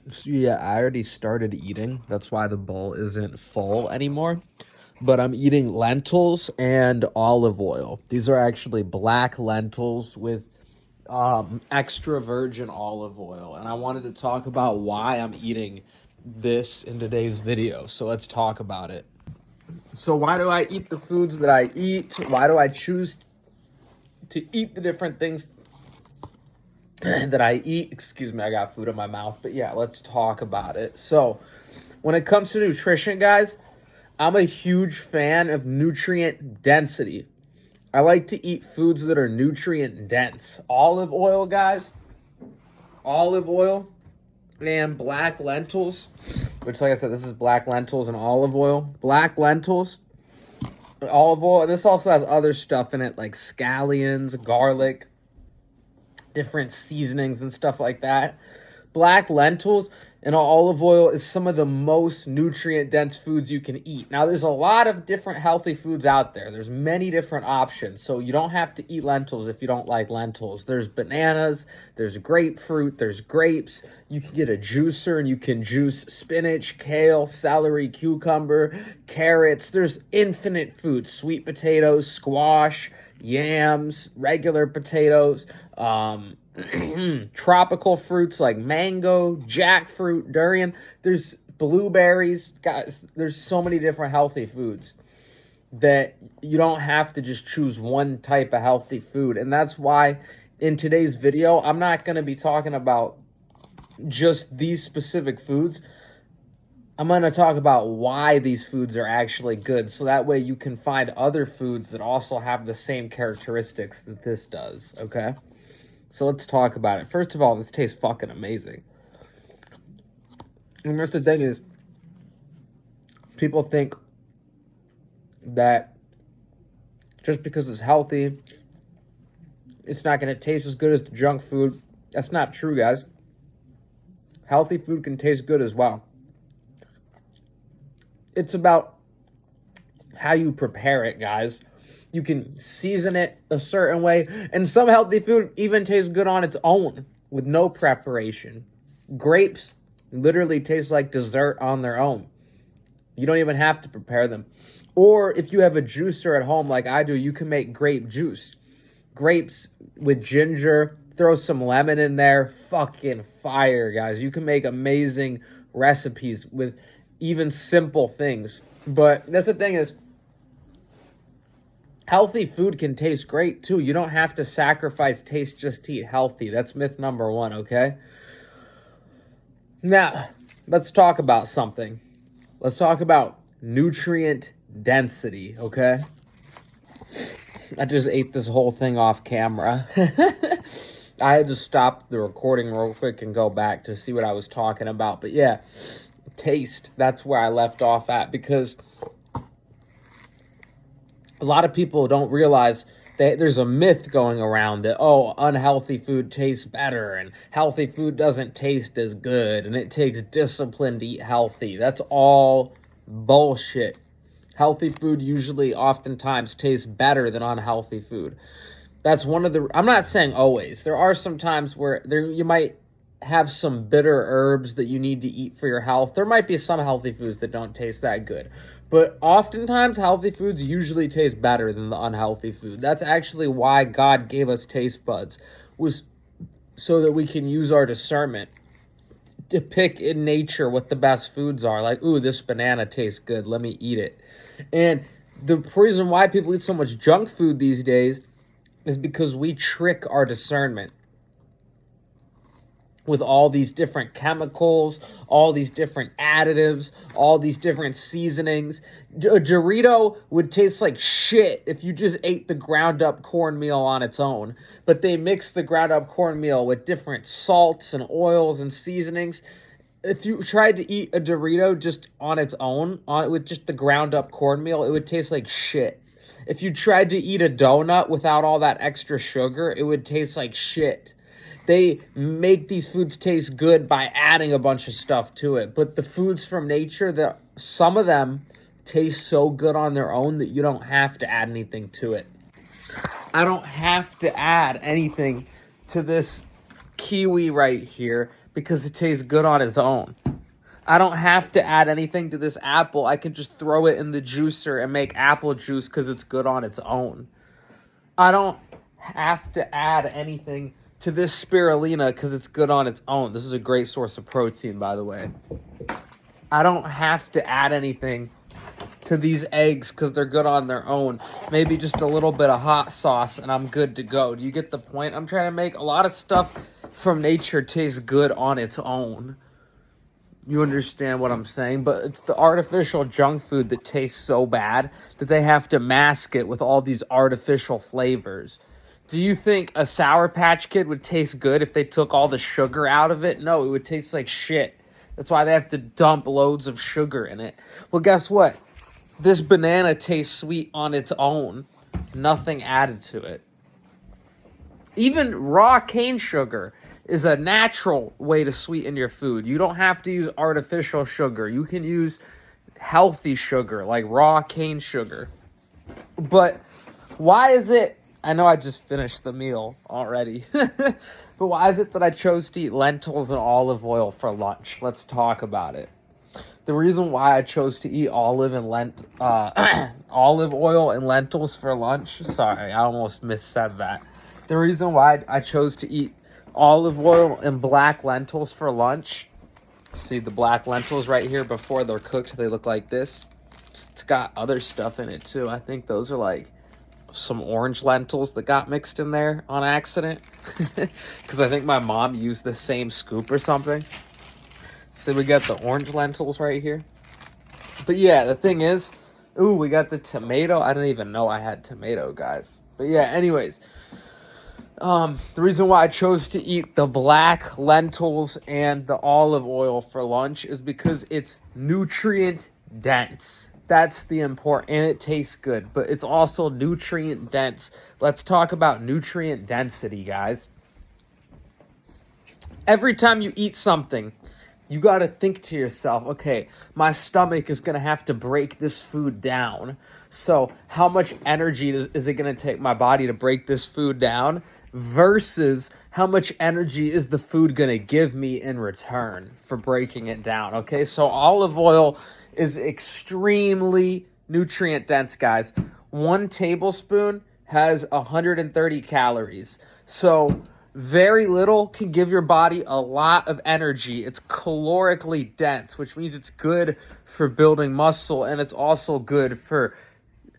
So yeah, I already started eating. That's why the bowl isn't full anymore. But I'm eating lentils and olive oil. These are actually black lentils with extra virgin olive oil. And I wanted to talk about why I'm eating this in today's video. So let's talk about it. So why do I eat the foods that I eat? Why do I choose to eat the different things that I eat? Excuse me, I got food in my mouth. But yeah, let's talk about it. So when it comes to nutrition, guys, I'm a huge fan of nutrient density. I like to eat foods that are nutrient dense. Olive oil, guys. Olive oil and black lentils, which, like I said, this is black lentils and olive oil. Black lentils, olive oil. This also has other stuff in it, like scallions, garlic, different seasonings and stuff like that. Black lentils and olive oil is some of the most nutrient dense foods you can eat. Now, there's a lot of different healthy foods out there. There's many different options. So you don't have to eat lentils if you don't like lentils. There's bananas, there's grapefruit, there's grapes. You can get a juicer and you can juice spinach, kale, celery, cucumber, carrots. There's infinite foods, sweet potatoes, squash, yams, regular potatoes, tropical fruits like mango, jackfruit, durian. There's blueberries. Guys, there's so many different healthy foods that you don't have to just choose one type of healthy food. And that's why in today's video, I'm not going to be talking about just these specific foods. I'm going to talk about why these foods are actually good, so that way you can find other foods that also have the same characteristics that this does, okay? So let's talk about it. First of all, this tastes fucking amazing. And that's the thing is, people think that just because it's healthy, it's not going to taste as good as the junk food. That's not true, guys. Healthy food can taste good as well. It's about how you prepare it, guys. You can season it a certain way. And some healthy food even tastes good on its own with no preparation. Grapes literally taste like dessert on their own. You don't even have to prepare them. Or if you have a juicer at home like I do, you can make grape juice. Grapes with ginger, throw some lemon in there. Fucking fire, guys. You can make amazing recipes with even simple things. But that's the thing is, healthy food can taste great too. You don't have to sacrifice taste just to eat healthy. That's myth number one, okay? Now, let's talk about something. Let's talk about nutrient density, okay? I just ate this whole thing off camera. I had to stop the recording real quick and go back to see what I was talking about. But yeah, taste, that's where I left off at, because a lot of people don't realize that there's a myth going around that, oh, unhealthy food tastes better and healthy food doesn't taste as good and it takes discipline to eat healthy. That's all bullshit. Healthy food usually oftentimes tastes better than unhealthy food. That's one of the, I'm not saying always. There are some times where you might have some bitter herbs that you need to eat for your health. There might be some healthy foods that don't taste that good. But oftentimes, healthy foods usually taste better than the unhealthy food. That's actually why God gave us taste buds, was so that we can use our discernment to pick in nature what the best foods are. Like, ooh, this banana tastes good. Let me eat it. And the reason why people eat so much junk food these days is because we trick our discernment with all these different chemicals, all these different additives, all these different seasonings. A Dorito would taste like shit if you just ate the ground up cornmeal on its own. But they mix the ground up cornmeal with different salts and oils and seasonings. If you tried to eat a Dorito just on its own, with just the ground up cornmeal, it would taste like shit. If you tried to eat a donut without all that extra sugar, it would taste like shit. They make these foods taste good by adding a bunch of stuff to it. But the foods from nature, some of them taste so good on their own that you don't have to add anything to it. I don't have to add anything to this kiwi right here because it tastes good on its own. I don't have to add anything to this apple. I can just throw it in the juicer and make apple juice because it's good on its own. I don't have to add anything to this spirulina because it's good on its own. This is a great source of protein, by the way. I don't have to add anything to these eggs because they're good on their own. Maybe just a little bit of hot sauce and I'm good to go. Do you get the point I'm trying to make? A lot of stuff from nature tastes good on its own. You understand what I'm saying? But it's the artificial junk food that tastes so bad that they have to mask it with all these artificial flavors. Do you think a Sour Patch Kid would taste good if they took all the sugar out of it? No, it would taste like shit. That's why they have to dump loads of sugar in it. Well, guess what? This banana tastes sweet on its own. Nothing added to it. Even raw cane sugar is a natural way to sweeten your food. You don't have to use artificial sugar. You can use healthy sugar, like raw cane sugar. But why is it... I know I just finished the meal already. But why is it that I chose to eat lentils and olive oil for lunch? Let's talk about it. The reason why I chose to eat olive oil and lentils for lunch... Sorry, I almost missaid that. The reason why I chose to eat olive oil and black lentils for lunch. See the black lentils right here before they're cooked. They look like this. It's got other stuff in it too. I think those are like some orange lentils that got mixed in there on accident. Because I think my mom used the same scoop or something. So we got the orange lentils right here. But yeah, the thing is, ooh, we got the tomato. I didn't even know I had tomato, guys. But yeah, anyways. The reason why I chose to eat the black lentils and the olive oil for lunch is because it's nutrient dense. That's the important, and it tastes good, but it's also nutrient dense. Let's talk about nutrient density, guys. Every time you eat something, you got to think to yourself, okay, my stomach is going to have to break this food down. So how much energy is it going to take my body to break this food down versus how much energy is the food going to give me in return for breaking it down? Okay, so olive oil is extremely nutrient dense, guys. 1 tablespoon has 130 calories. So very little can give your body a lot of energy. It's calorically dense, which means it's good for building muscle, and it's also good for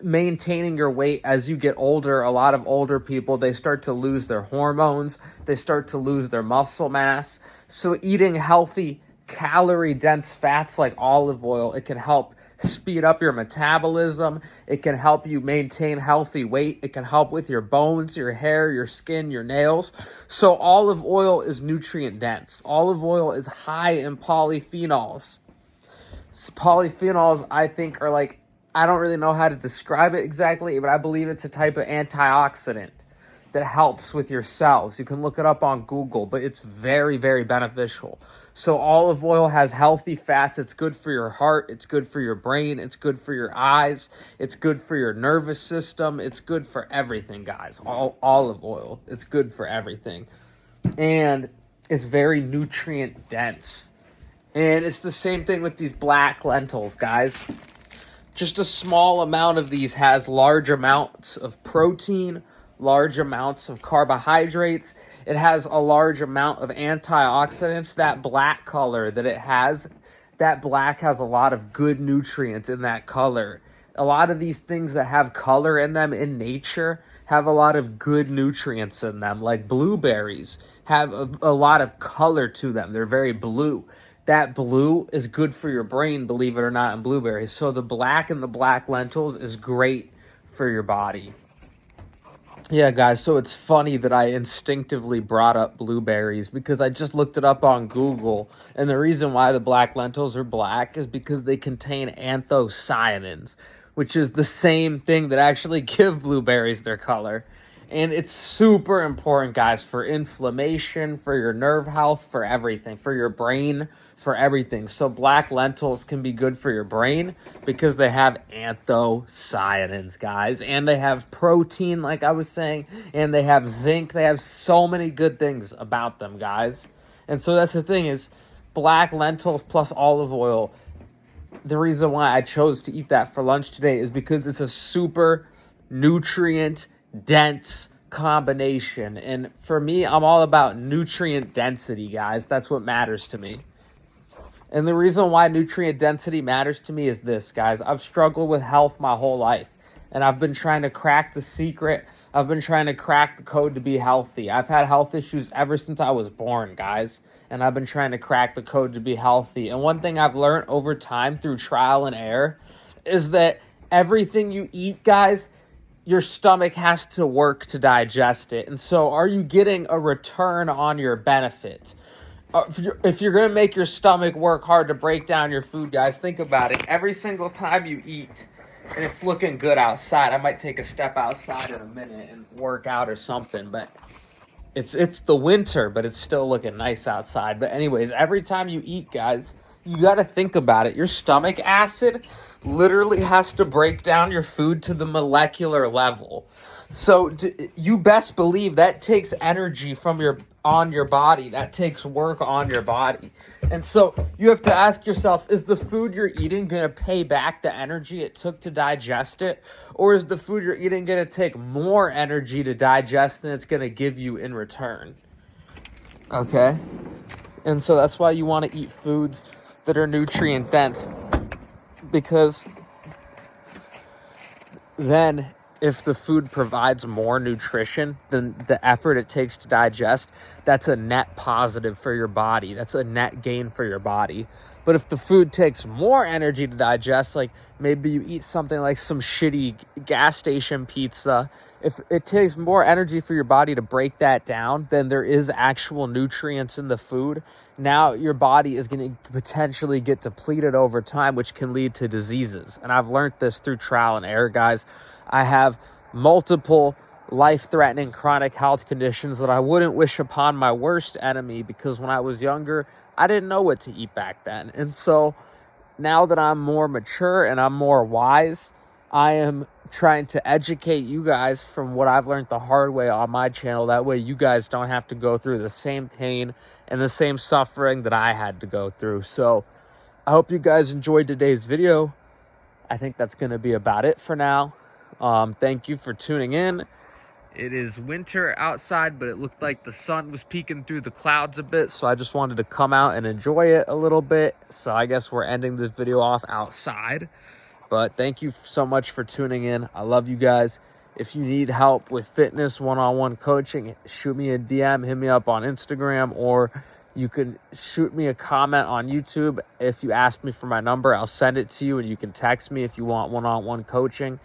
maintaining your weight as you get older. A lot of older people, they start to lose their hormones. They start to lose their muscle mass. So eating healthy, calorie-dense fats like olive oil, it can help speed up your metabolism. It can help you maintain healthy weight. It can help with your bones, your hair, your skin, your nails. So olive oil is nutrient dense. Olive oil is high in polyphenols. Polyphenols, I think, are like, I don't really know how to describe it exactly, but I believe it's a type of antioxidant that helps with your cells. You can look it up on Google, but it's very, very beneficial. So olive oil has healthy fats. It's good for your heart. It's good for your brain. It's good for your eyes. It's good for your nervous system. It's good for everything, guys. Olive oil. It's good for everything. And it's very nutrient dense. And it's the same thing with these black lentils, guys. Just a small amount of these has large amounts of protein, large amounts of carbohydrates. It has a large amount of antioxidants. That black color that it has, that black has a lot of good nutrients in that color. A lot of these things that have color in them in nature have a lot of good nutrients in them. Like blueberries have a lot of color to them. They're very blue. That blue is good for your brain, believe it or not, in blueberries. So the black in the black lentils is great for your body. Yeah, guys, so it's funny that I instinctively brought up blueberries because I just looked it up on Google, and the reason why the black lentils are black is because they contain anthocyanins, which is the same thing that actually give blueberries their color. And it's super important, guys, for inflammation, for your nerve health, for everything, for your brain, for everything. So black lentils can be good for your brain because they have anthocyanins, guys. And they have protein, like I was saying, and they have zinc. They have so many good things about them, guys. And so that's the thing is black lentils plus olive oil. The reason why I chose to eat that for lunch today is because it's a super nutrient dense combination. And for me, I'm all about nutrient density, guys. That's what matters to me. And the reason why nutrient density matters to me is this, guys. I've struggled with health my whole life, and I've been trying to crack the secret. I've been trying to crack the code to be healthy. I've had health issues ever since I was born, guys, and I've been trying to crack the code to be healthy. And one thing I've learned over time through trial and error is that everything you eat, guys, your stomach has to work to digest it. And so are you getting a return on your benefit? If you're going to make your stomach work hard to break down your food, guys, think about it. Every single time you eat and it's looking good outside, I might take a step outside in a minute and work out or something, but it's the winter, but it's still looking nice outside. But anyways, every time you eat, guys, you got to think about it. Your stomach acid literally has to break down your food to the molecular level. So you best believe that takes energy from your body. That takes work on your body. And so you have to ask yourself, is the food you're eating going to pay back the energy it took to digest it? Or is the food you're eating going to take more energy to digest than it's going to give you in return? Okay? And so that's why you want to eat foods that are nutrient dense, because then if the food provides more nutrition than the effort it takes to digest, that's a net positive for your body. That's a net gain for your body. But if the food takes more energy to digest, like maybe you eat something like some shitty gas station pizza, if it takes more energy for your body to break that down than there is actual nutrients in the food, now your body is going to potentially get depleted over time, which can lead to diseases. And I've learned this through trial and error, guys. I have multiple life-threatening chronic health conditions that I wouldn't wish upon my worst enemy, because when I was younger, I didn't know what to eat back then. And so now that I'm more mature and I'm more wise, I am trying to educate you guys from what I've learned the hard way on my channel. That way you guys don't have to go through the same pain and the same suffering that I had to go through. So I hope you guys enjoyed today's video. I think that's going to be about it for now. Thank you for tuning in. It is winter outside, but it looked like the sun was peeking through the clouds a bit, so I just wanted to come out and enjoy it a little bit. So I guess we're ending this video off outside. But thank you so much for tuning in. I love you guys. If you need help with fitness, one-on-one coaching, shoot me a DM, hit me up on Instagram, or you can shoot me a comment on YouTube. If you ask me for my number, I'll send it to you, and you can text me if you want one-on-one coaching.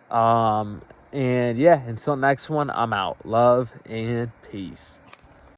And yeah, until next one, I'm out. Love and peace.